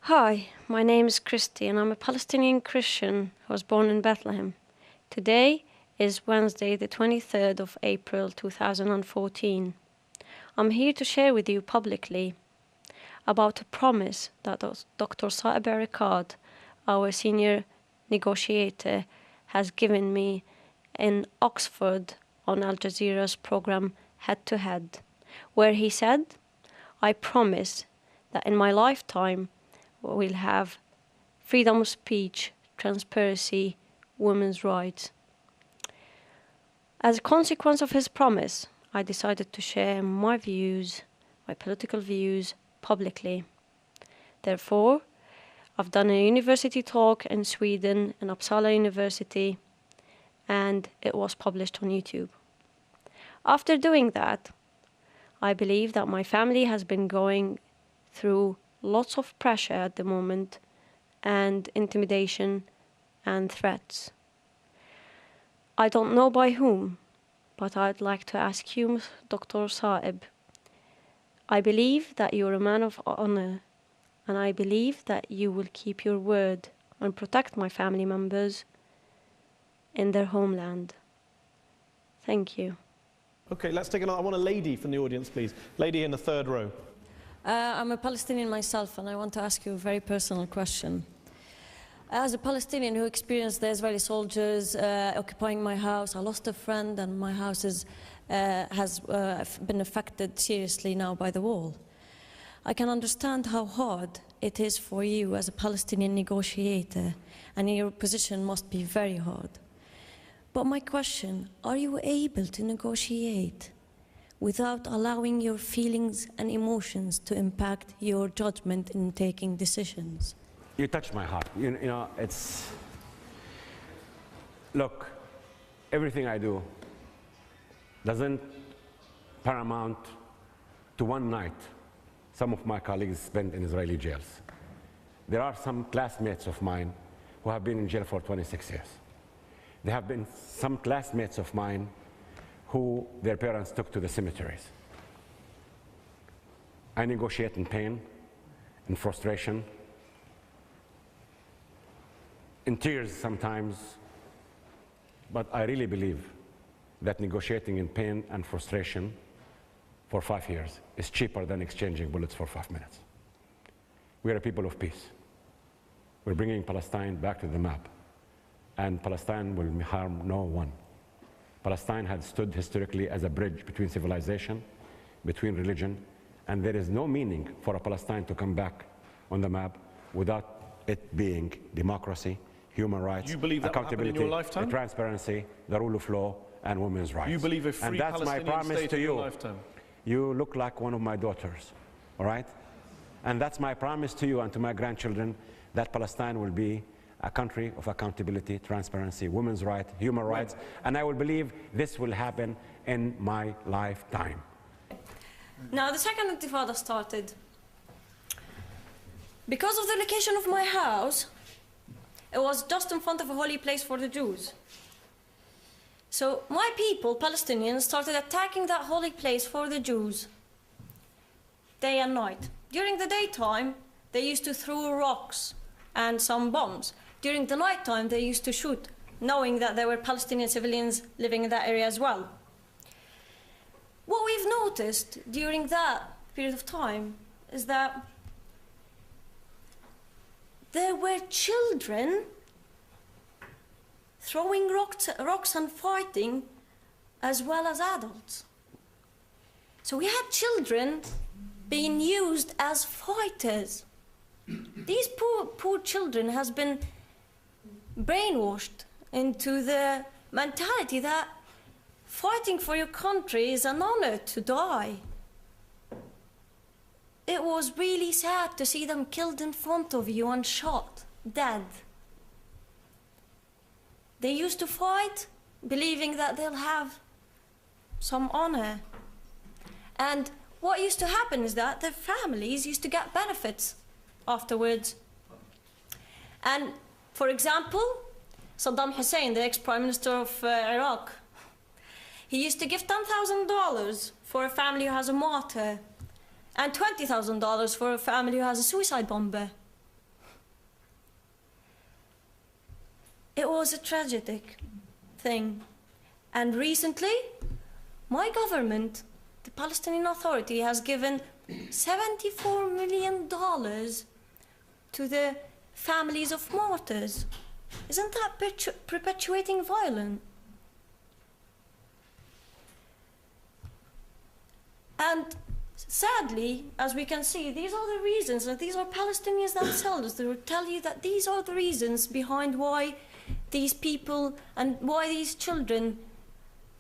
Hi, my name is Christy and I'm a Palestinian Christian who was born in Bethlehem. Today is Wednesday, the 23rd of April 2014. I'm here to share with you publicly about a promise that Dr. Saeb Erekat, our senior negotiator, has given me in Oxford on Al Jazeera's program Head to Head, where he said, "I promise that in my lifetime we'll have freedom of speech, transparency, women's rights." As a consequence of his promise, I decided to share my views, my political views, publicly. Therefore, I've done a university talk in Sweden, in Uppsala University, and it was published on YouTube. After doing that, I believe that my family has been going through lots of pressure at the moment, and intimidation and threats. I don't know by whom, but I'd like to ask you, Dr. Saeb. I believe that you're a man of honor, and I believe that you will keep your word and protect my family members in their homeland. Thank you. Okay, let's take another. I want a lady from the audience, please. Lady in the third row. I'm a Palestinian myself, and I want to ask you a very personal question. As a Palestinian who experienced the Israeli soldiers occupying my house, I lost a friend, and my house has been affected seriously now by the wall. I can understand how hard it is for you as a Palestinian negotiator, and your position must be very hard. But my question, are you able to negotiate without allowing your feelings and emotions to impact your judgment in taking decisions? You touch my heart. You know, it's... Look, everything I do doesn't paramount to one night some of my colleagues spent in Israeli jails. There are some classmates of mine who have been in jail for 26 years. There have been some classmates of mine who their parents took to the cemeteries. I negotiate in pain, in frustration, in tears sometimes, but I really believe that negotiating in pain and frustration for 5 years is cheaper than exchanging bullets for 5 minutes. We are a people of peace. We're bringing Palestine back to the map, and Palestine will harm no one. Palestine had stood historically as a bridge between civilization, between religion, and there is no meaning for a Palestine to come back on the map without it being democracy, human rights, you believe that accountability, will happen in your lifetime? Transparency, the rule of law, and women's rights. You believe a free Palestinian state in your lifetime? You look like one of my daughters, all right? And that's my promise to you and to my grandchildren, that Palestine will be a country of accountability, transparency, women's rights, human rights, and I will believe this will happen in my lifetime. Now, the second Intifada started. Because of the location of my house, it was just in front of a holy place for the Jews. So my people, Palestinians, started attacking that holy place for the Jews day and night. During the daytime, they used to throw rocks and some bombs. During the nighttime, they used to shoot, knowing that there were Palestinian civilians living in that area as well. What we've noticed during that period of time is that there were children throwing rocks and fighting, as well as adults. So we had children being used as fighters. These poor children has been brainwashed into the mentality that fighting for your country is an honor to die. It was really sad to see them killed in front of you and shot, dead. They used to fight, believing that they'll have some honor. And what used to happen is that their families used to get benefits afterwards. And for example, Saddam Hussein, the ex-prime minister of Iraq, he used to give $10,000 for a family who has a martyr, and $20,000 for a family who has a suicide bomber. It was a tragic thing. And recently, my government, the Palestinian Authority, has given $74 million to the families of martyrs. Isn't that perpetuating violence? And sadly, as we can see, these are the reasons, and these are Palestinians themselves. They will tell you that these are the reasons behind why these people and why these children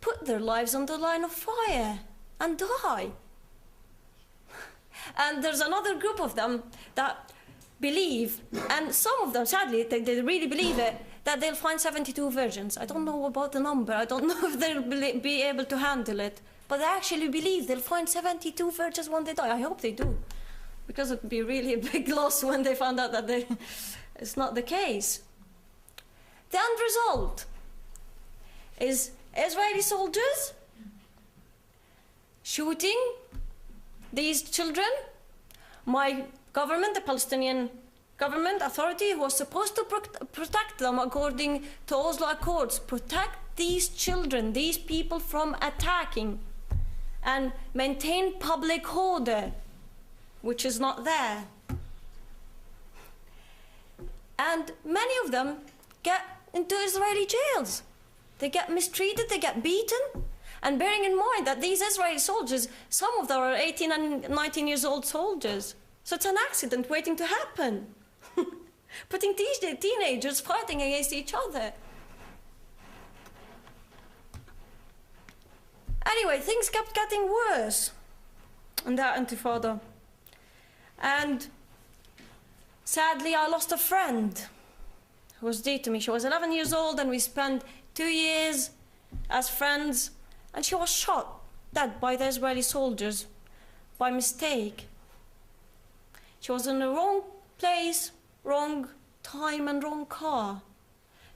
put their lives on the line of fire and die. And there's another group of them that believe, and some of them, sadly, they really believe it, that they'll find 72 virgins. I don't know about the number. I don't know if they'll be able to handle it. But they actually believe they'll find 72 virgins when they die. I hope they do. Because it would be really a big loss when they found out that it's not the case. The end result is Israeli soldiers shooting these children. My government, the Palestinian government authority, who was supposed to protect them according to Oslo Accords, protect these children, these people from attacking, and maintain public order, which is not there. And many of them get into Israeli jails. They get mistreated, they get beaten. And bearing in mind that these Israeli soldiers, some of them are 18 and 19 years old soldiers. So it's an accident waiting to happen. Putting these teenagers fighting against each other. Anyway, things kept getting worse in that intifada. And sadly, I lost a friend who was dear to me. She was 11 years old, and we spent 2 years as friends, and she was shot dead by the Israeli soldiers by mistake. She was in the wrong place, wrong time, and wrong car.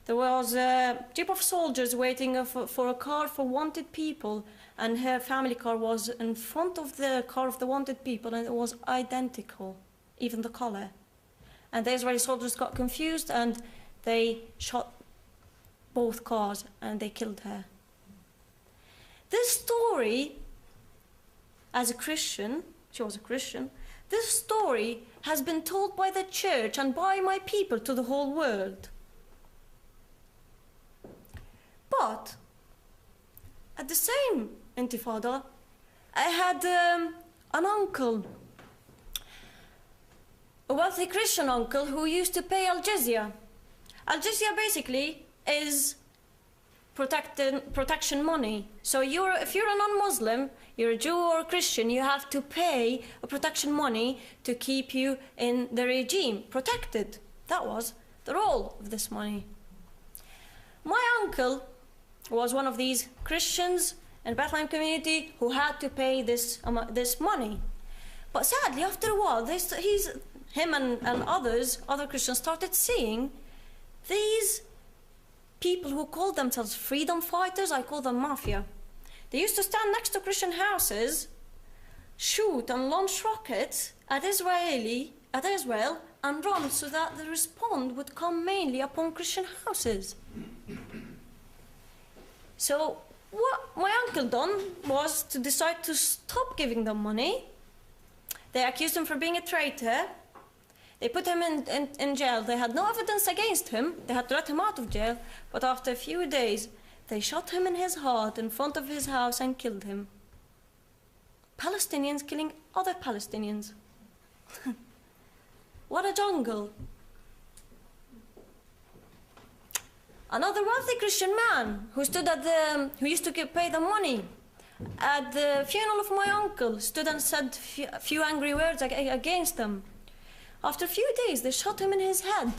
There was a jeep of soldiers waiting for a car for wanted people, and her family car was in front of the car of the wanted people, and it was identical, even the color. And the Israeli soldiers got confused, and they shot both cars, and they killed her. This story, as a Christian, she was a Christian, this story has been told by the church and by my people to the whole world. But at the same intifada, I had an uncle, a wealthy Christian uncle who used to pay al-jizya. Al-jizya basically is protection money. So if you're a non-Muslim, you're a Jew or a Christian, you have to pay a protection money to keep you in the regime, protected. That was the role of this money. My uncle was one of these Christians in the Bethlehem community who had to pay this money. But sadly, after a while, him and other Christians started seeing these people who called themselves freedom fighters. I call them mafia. They used to stand next to Christian houses, shoot and launch rockets at Israel, and run so that the response would come mainly upon Christian houses. So what my uncle done was to decide to stop giving them money. They accused him for being a traitor. They put him in jail. They had no evidence against him. They had to let him out of jail. But after a few days, they shot him in his heart in front of his house and killed him. Palestinians killing other Palestinians. What a jungle. Another wealthy Christian man who used to pay the money at the funeral of my uncle, stood and said a few angry words against them. After a few days, they shot him in his head.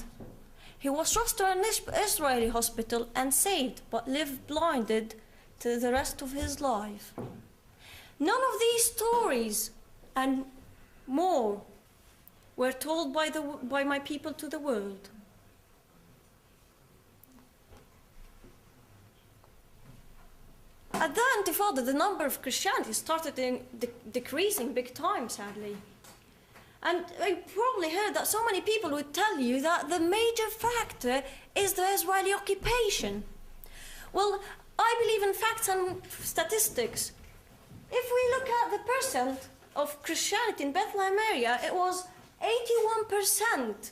He was rushed to an Israeli hospital and saved, but lived blinded to the rest of his life. None of these stories and more were told by my people to the world. At the Intifada, the number of Christianity started decreasing big time, sadly. And I probably heard that so many people would tell you that the major factor is the Israeli occupation. Well, I believe in facts and statistics. If we look at the percent of Christianity in Bethlehem area, it was 81%.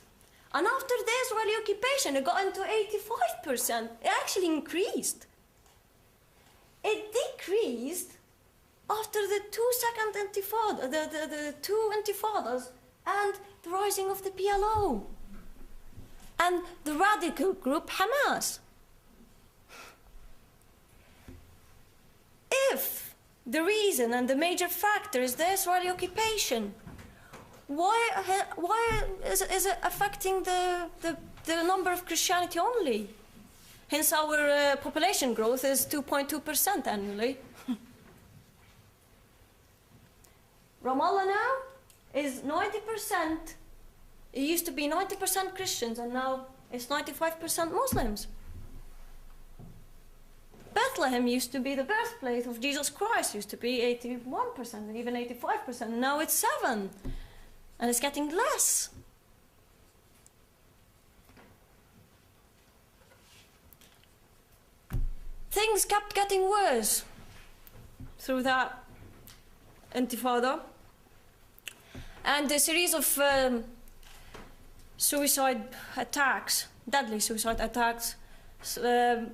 And after the Israeli occupation, it got into 85%. It actually increased. It decreased after the two intifadas and the rising of the PLO and the radical group Hamas. If the reason and the major factor is the Israeli occupation, why is it affecting the number of Christianity only? Hence our population growth is 2.2% annually. Ramallah now is 90%. It used to be 90% Christians, and now it's 95% Muslims. Bethlehem used to be the birthplace of Jesus Christ, used to be 81% and even 85%, and now it's 7%, and it's getting less. Things kept getting worse through that intifada. And a series of suicide attacks, deadly suicide attacks,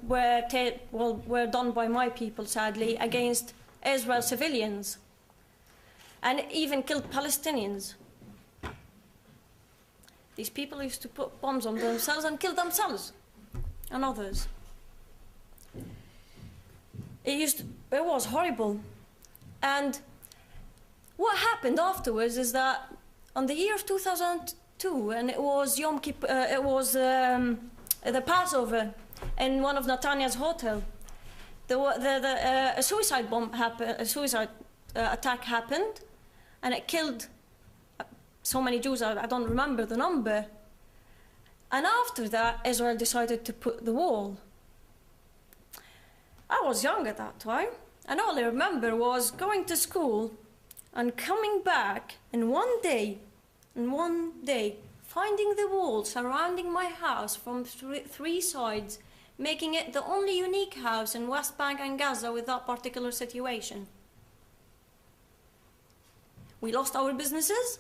were done by my people, sadly, against Israel civilians, and even killed Palestinians. These people used to put bombs on themselves and kill themselves and others. It was horrible. And what happened afterwards is that on the year of 2002, and it was Yom Kippur, the Passover in one of Netanyah's hotel, a suicide bomb happened, a suicide attack happened, and it killed so many Jews. I don't remember the number. And after that, Israel decided to put the wall. I was young at that time, and all I remember was going to school and coming back, and one day, finding the wall surrounding my house from three sides, making it the only unique house in West Bank and Gaza with that particular situation. We lost our businesses,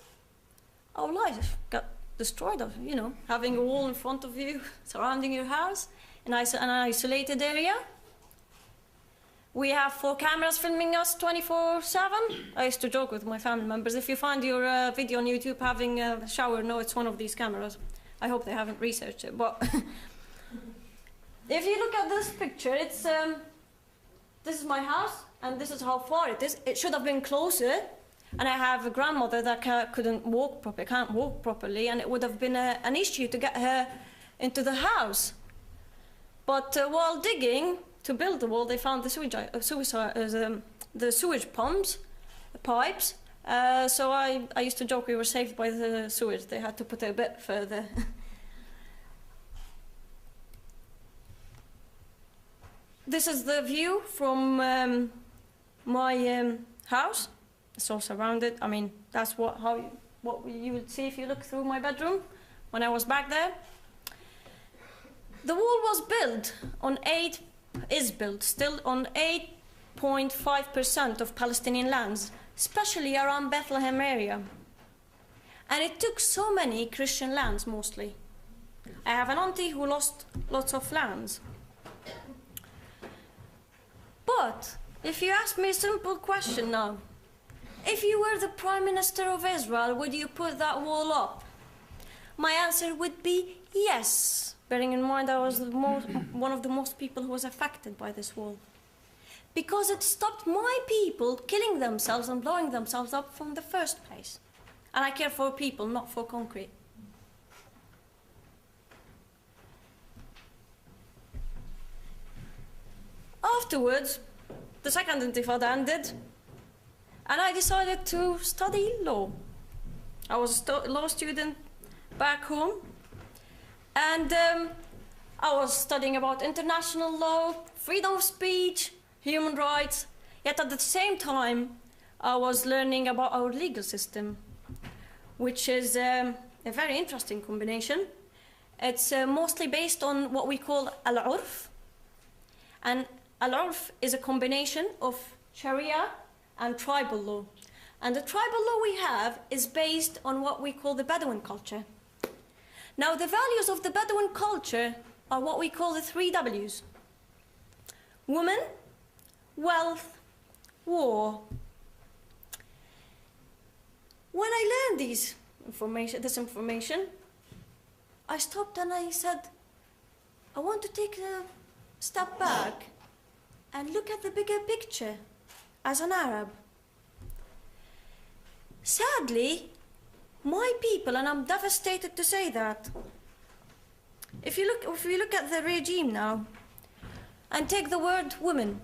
our life got destroyed, you know, having a wall in front of you, surrounding your house, in an isolated area. We have 4 cameras filming us 24/7. I used to joke with my family members, if you find your video on YouTube having a shower, no, it's one of these cameras. I hope they haven't researched it, but if you look at this picture, it's this is my house, and this is how far it is. It should have been closer, and I have a grandmother that can't walk properly, and it would have been an issue to get her into the house. But while digging to build the wall, they found the sewage pipes. So I used to joke we were saved by the sewage. They had to put it a bit further. This is the view from my house. It's all surrounded. I mean, that's what you would see if you look through my bedroom when I was back there. The wall was built on still on 8.5% of Palestinian lands, especially around Bethlehem area. And it took so many Christian lands, mostly. I have an auntie who lost lots of lands. But if you ask me a simple question now, if you were the Prime Minister of Israel, would you put that wall up? My answer would be yes. Bearing in mind I was one of the most people who was affected by this wall. Because it stopped my people killing themselves and blowing themselves up from the first place. And I care for people, not for concrete. Afterwards, the second intifada ended, and I decided to study law. I was a law student back home. And I was studying about international law, freedom of speech, human rights, yet at the same time I was learning about our legal system. which is a very interesting combination. It's mostly based on what we call al-urf. And al-urf is a combination of Sharia and tribal law. And the tribal law we have is based on what we call the Bedouin culture. Now, the values of the Bedouin culture are what we call the 3 Ws. Woman, wealth, war. When I learned this information, I stopped and I said, I want to take a step back and look at the bigger picture as an Arab. Sadly, my people, and I'm devastated to say that, if you look at the regime now and take the word woman,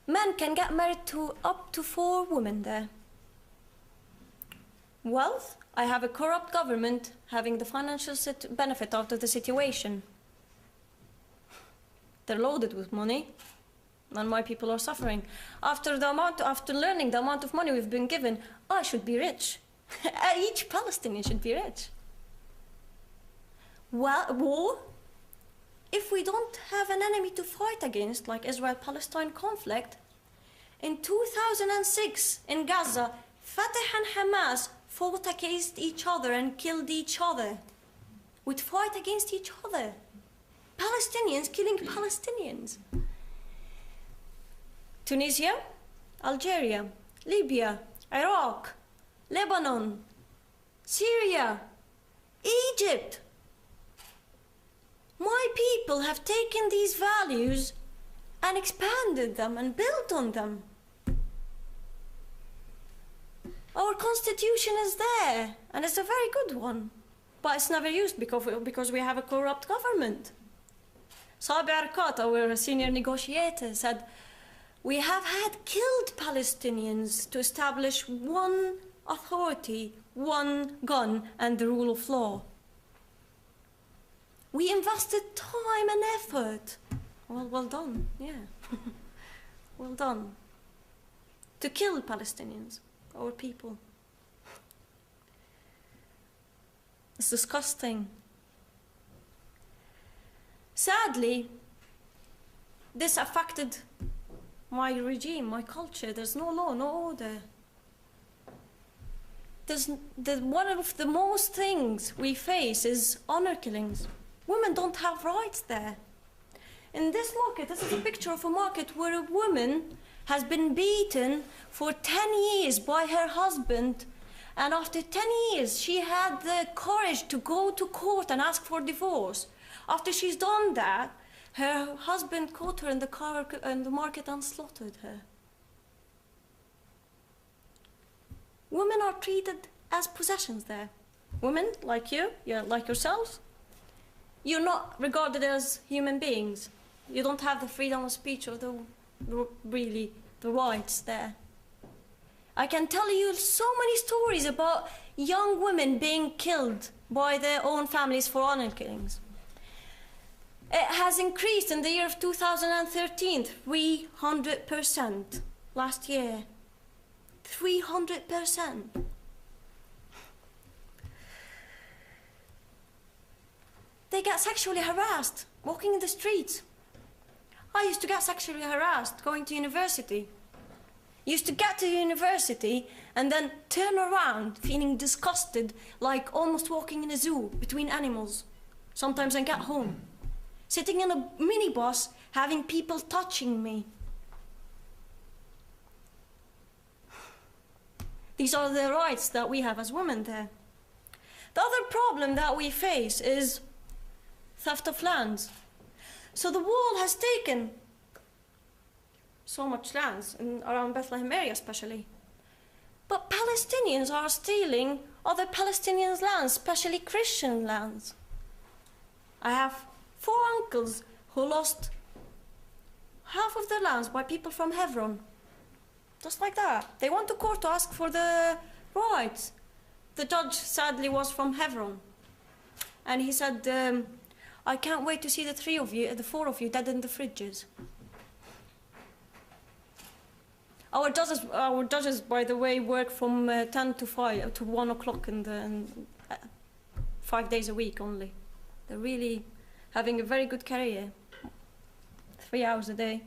men can get married to up to 4 women there. Wealth, I have a corrupt government having the financial benefit out of the situation. They're loaded with money, and my people are suffering. After learning the amount of money we've been given, I should be rich. Each Palestinian should be rich. Well, war, if we don't have an enemy to fight against, like Israel-Palestine conflict, in 2006 in Gaza, Fatah and Hamas fought against each other and killed each other. We'd fight against each other. Palestinians killing Palestinians. Tunisia, Algeria, Libya, Iraq, Lebanon, Syria, Egypt. My people have taken these values and expanded them and built on them. Our constitution is there, and it's a very good one, but it's never used because we have a corrupt government. Saeb Erekat, our senior negotiator, said, we have had killed Palestinians to establish one authority, one gun, and the rule of law. We invested time and effort. Well done, yeah. Well done. To kill Palestinians, our people. It's disgusting. Sadly, this affected my regime, my culture. There's no law, no order. One of the most things we face is honor killings. Women don't have rights there. In this market, this is a picture of a market where a woman has been beaten for 10 years by her husband, and after 10 years, she had the courage to go to court and ask for divorce. After she's done that, her husband caught her in the market and slaughtered her. Women are treated as possessions there. Women, like you, like yourselves, you're not regarded as human beings. You don't have the freedom of speech or the rights there. I can tell you so many stories about young women being killed by their own families for honor killings. It has increased in the year of 2013, 300% last year. 300%. They get sexually harassed, walking in the streets. I used to get sexually harassed going to university. Used to get to university and then turn around feeling disgusted, like almost walking in a zoo between animals. Sometimes I get home, sitting in a minibus, having people touching me. These are the rights that we have as women there. The other problem that we face is theft of lands. So the wall has taken so much lands around Bethlehem area especially. But Palestinians are stealing other Palestinians' lands, especially Christian lands. I have 4 uncles who lost half of their lands by people from Hebron. Just like that. They went to court to ask for the rights. The judge sadly was from Hebron. And he said, I can't wait to see the 4 of you dead in the fridges. Our judges, by the way, work from 10 to 5 to 1 o'clock in 5 days a week only. They're really having a very good career. 3 hours a day.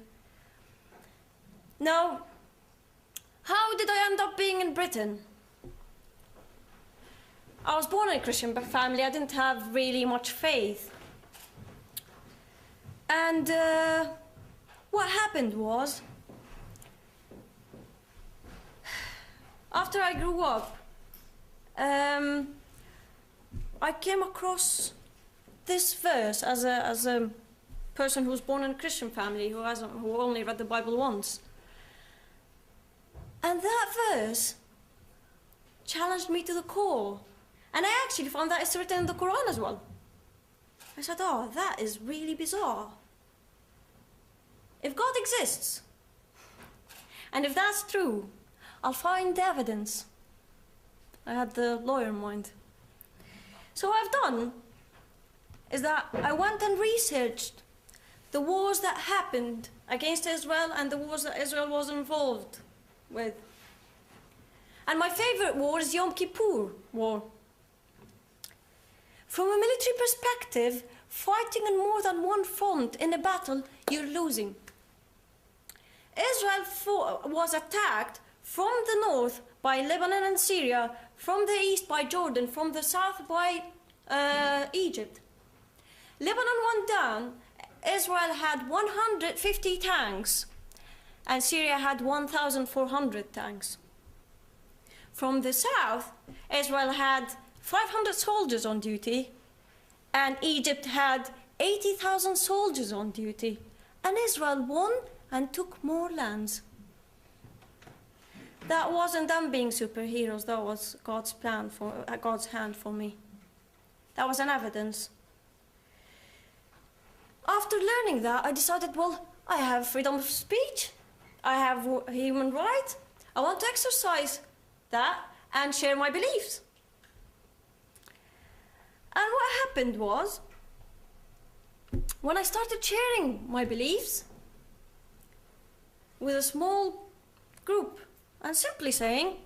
Now, how did I end up being in Britain? I was born in a Christian family. I didn't have really much faith. And what happened was, after I grew up, I came across this verse as a person who was born in a Christian family, who only read the Bible once. And that verse challenged me to the core. And I actually found that it's written in the Quran as well. I said, oh, that is really bizarre. If God exists, and if that's true, I'll find the evidence. I had the lawyer in mind. So what I've done is that I went and researched the wars that happened against Israel and the wars that Israel was involved with. And my favorite war is Yom Kippur War. From a military perspective, fighting on more than one front in a battle, you're losing. Israel was attacked from the north by Lebanon and Syria, from the east by Jordan, from the south by Egypt. Lebanon went down. Israel had 150 tanks, and Syria had 1,400 tanks. From the south, Israel had 500 soldiers on duty, and Egypt had 80,000 soldiers on duty. And Israel won and took more lands. That wasn't them being superheroes, that was God's plan God's hand for me. That was an evidence. After learning that, I decided, well, I have freedom of speech, I have human rights, I want to exercise that and share my beliefs. And what happened was, when I started sharing my beliefs with a small group and simply saying,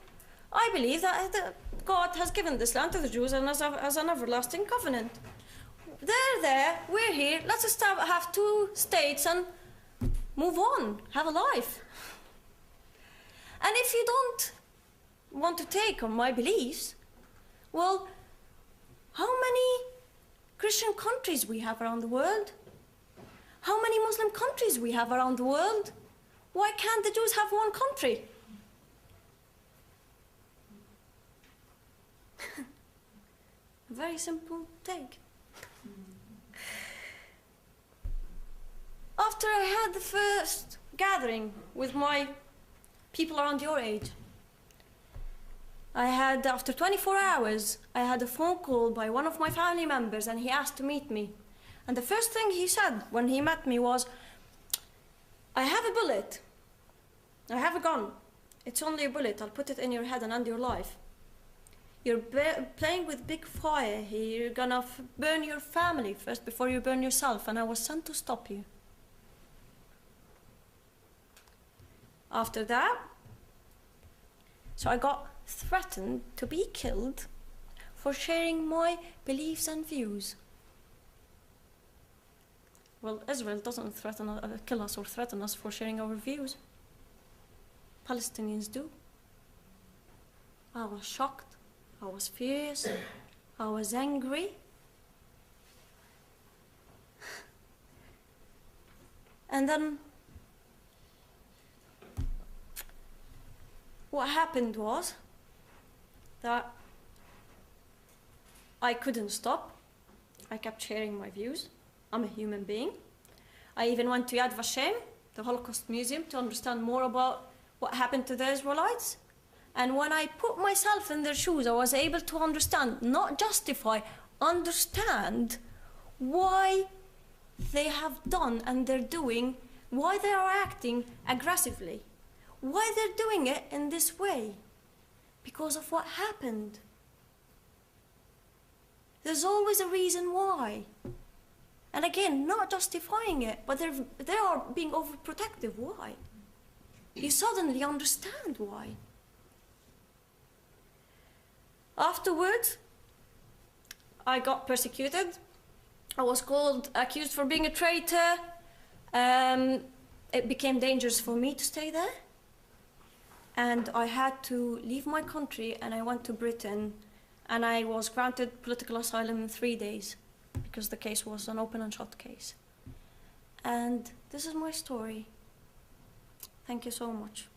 I believe that God has given this land to the Jews and as an everlasting covenant. They're there, we're here, let's just have two states and move on, have a life. And if you don't want to take on my beliefs, well, how many Christian countries we have around the world? How many Muslim countries we have around the world? Why can't the Jews have one country? A very simple take. After I had the first gathering with my people around your age, after 24 hours, I had a phone call by one of my family members and he asked to meet me. And the first thing he said when he met me was, I have a bullet. I have a gun. It's only a bullet. I'll put it in your head and end your life. You're playing with big fire here. You're gonna burn your family first before you burn yourself, and I was sent to stop you. After that, so I got threatened to be killed for sharing my beliefs and views. Well, Israel doesn't kill us or threaten us for sharing our views. Palestinians do. I was shocked. I was furious. I was angry. And then what happened was that I couldn't stop. I kept sharing my views. I'm a human being. I even went to Yad Vashem, the Holocaust Museum, to understand more about what happened to the Israelites. And when I put myself in their shoes, I was able to understand, not justify, understand why they have done and they're doing, why they are acting aggressively, why they're doing it in this way, because of what happened. There's always a reason why. And again, not justifying it, but they are being overprotective. Why? you suddenly understand why. Afterwards, I got persecuted. I was accused for being a traitor. It became dangerous for me to stay there. And I had to leave my country, and I went to Britain, and I was granted political asylum in 3 days because the case was an open and shut case. And this is my story. Thank you so much.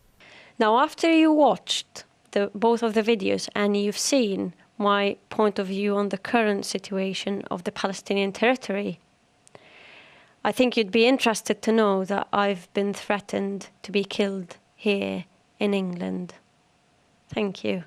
Now, after you watched both of the videos and you've seen my point of view on the current situation of the Palestinian territory, I think you'd be interested to know that I've been threatened to be killed here in England. Thank you.